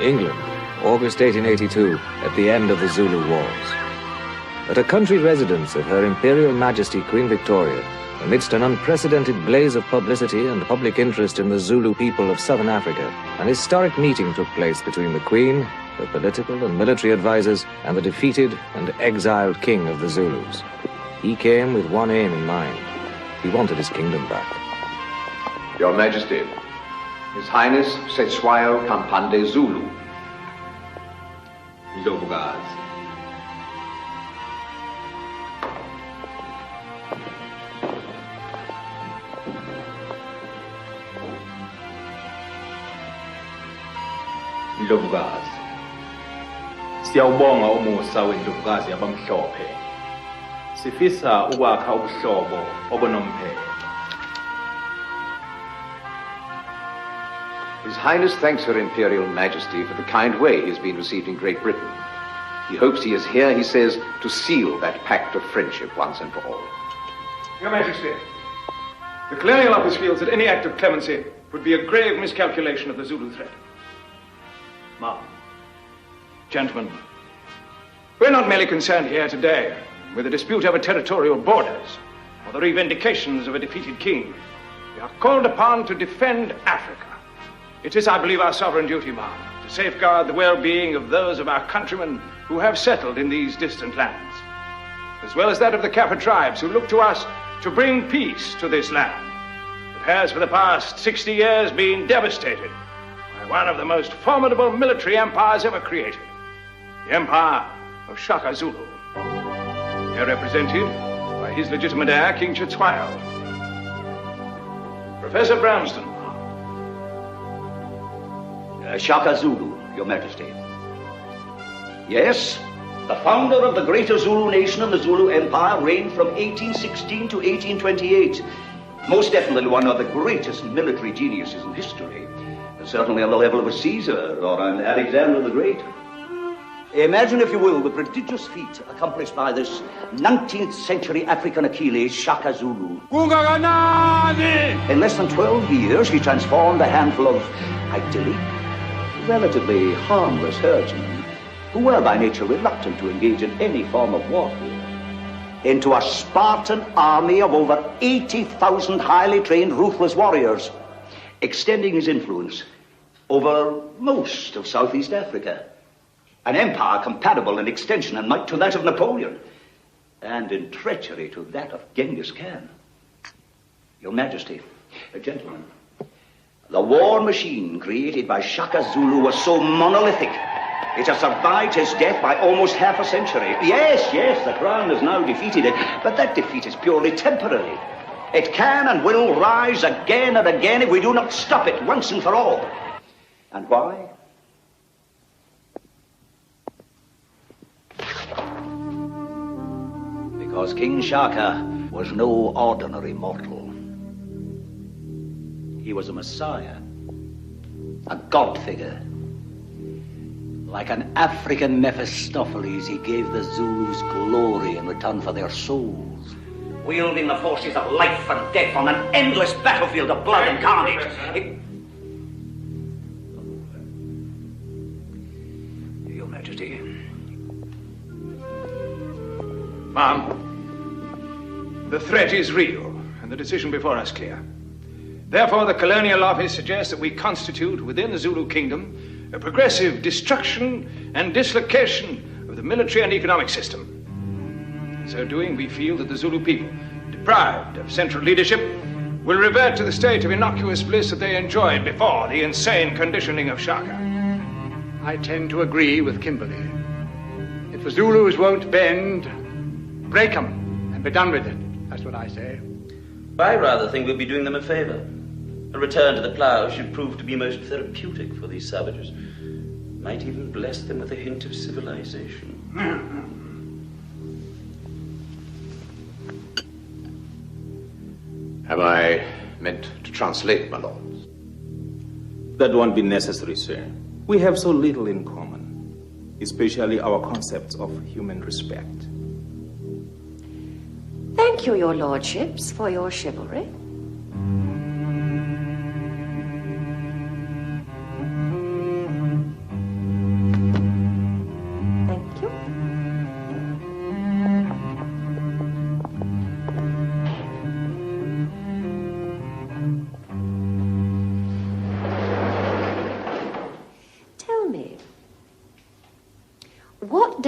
England, August 1882, at the end of the Zulu Wars. At a country residence of Her Imperial Majesty Queen Victoria, amidst an unprecedented blaze of publicity and public interest in the Zulu people of southern Africa, an historic meeting took place between the Queen, her political and military advisors, and the defeated and exiled king of the Zulus. He came with one aim in mind. He wanted his kingdom back. Your Majesty, His Highness Setswayo Kampande Zulu. Ndlovukazi. Ndlovukazi. Siyawubonga umusa wendlovukazi yabamhlophe. Sifisa ukwakha ubuhlobo obunomphelo. His Highness thanks Her Imperial Majesty for the kind way he has been received in Great Britain. He hopes he is here, he says, to seal that pact of friendship once and for all. Your Majesty, the Colonial Office feels that any act of clemency would be a grave miscalculation of the Zulu threat. Ma'am, gentlemen, we're not merely concerned here today with a dispute over territorial borders or the revendications of a defeated king. We are called upon to defend Africa. It is, I believe, our sovereign duty, ma'am, to safeguard the well-being of those of our countrymen who have settled in these distant lands, as well as that of the Kaffir tribes who look to us to bring peace to this land that has for the past 60 years been devastated by one of the most formidable military empires ever created, the empire of Shaka Zulu. They're represented by his legitimate heir, King Setswayo. Professor Branston. Shaka Zulu, Your Majesty. Yes, the founder of the greater Zulu nation and the Zulu Empire reigned from 1816 to 1828. Most definitely one of the greatest military geniuses in history. Certainly on the level of a Caesar or an Alexander the Great. Imagine, if you will, the prodigious feat accomplished by this 19th century African Achilles, Shaka Zulu. In less than 12 years, he transformed a handful of idyllic, relatively harmless herdsmen, who were by nature reluctant to engage in any form of warfare, into a Spartan army of over 80,000 highly trained, ruthless warriors, extending his influence over most of Southeast Africa. An empire compatible in extension and might to that of Napoleon, and in treachery to that of Genghis Khan. Your Majesty, gentlemen, the war machine created by Shaka Zulu was so monolithic, it has survived his death by almost half a century. Yes, the crown has now defeated it, but that defeat is purely temporary. It can and will rise again and again if we do not stop it once and for all. And why? Because King Shaka was no ordinary mortal. He was a messiah, a god figure. Like an African Mephistopheles, he gave the Zulus glory in return for their souls, wielding the forces of life and death on an endless battlefield of blood and carnage. Your Majesty. Ma'am, the threat is real, and the decision before us clear. Therefore, the Colonial Office suggests that we constitute within the Zulu Kingdom a progressive destruction and dislocation of the military and economic system. In so doing, we feel that the Zulu people, deprived of central leadership, will revert to the state of innocuous bliss that they enjoyed before the insane conditioning of Shaka. I tend to agree with Kimberley. If the Zulus won't bend, break them and be done with it. That's what I say. I rather think we'll be doing them a favor. A return to the plough should prove to be most therapeutic for these savages. Might even bless them with a hint of civilization. Have I meant to translate, my lords? That won't be necessary, sir. We have so little in common, especially our concepts of human respect. Thank you, your lordships, for your chivalry.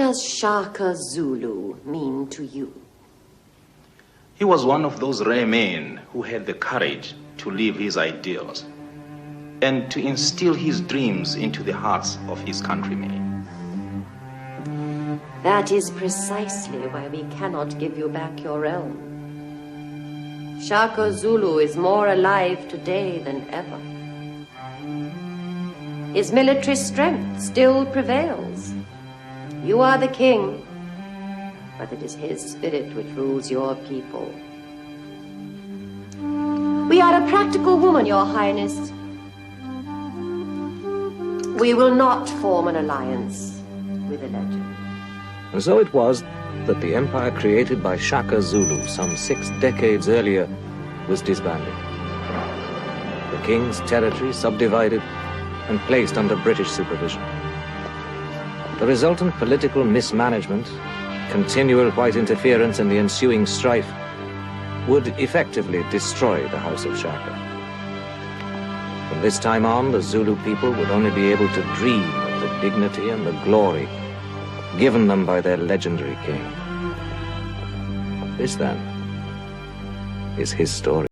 does Shaka Zulu mean to you? He was one of those rare men who had the courage to live his ideals and to instill his dreams into the hearts of his countrymen. That is precisely why we cannot give you back your realm. Shaka Zulu is more alive today than ever. His military strength still prevails. You are the king, but it is his spirit which rules your people. We are a practical woman, Your Highness. We will not form an alliance with a legend. And so it was that the empire created by Shaka Zulu some 6 decades earlier was disbanded. The king's territory subdivided and placed under British supervision. The resultant political mismanagement, continual white interference and the ensuing strife would effectively destroy the House of Shaka. From this time on, the Zulu people would only be able to dream of the dignity and the glory given them by their legendary king. This, then, is his story.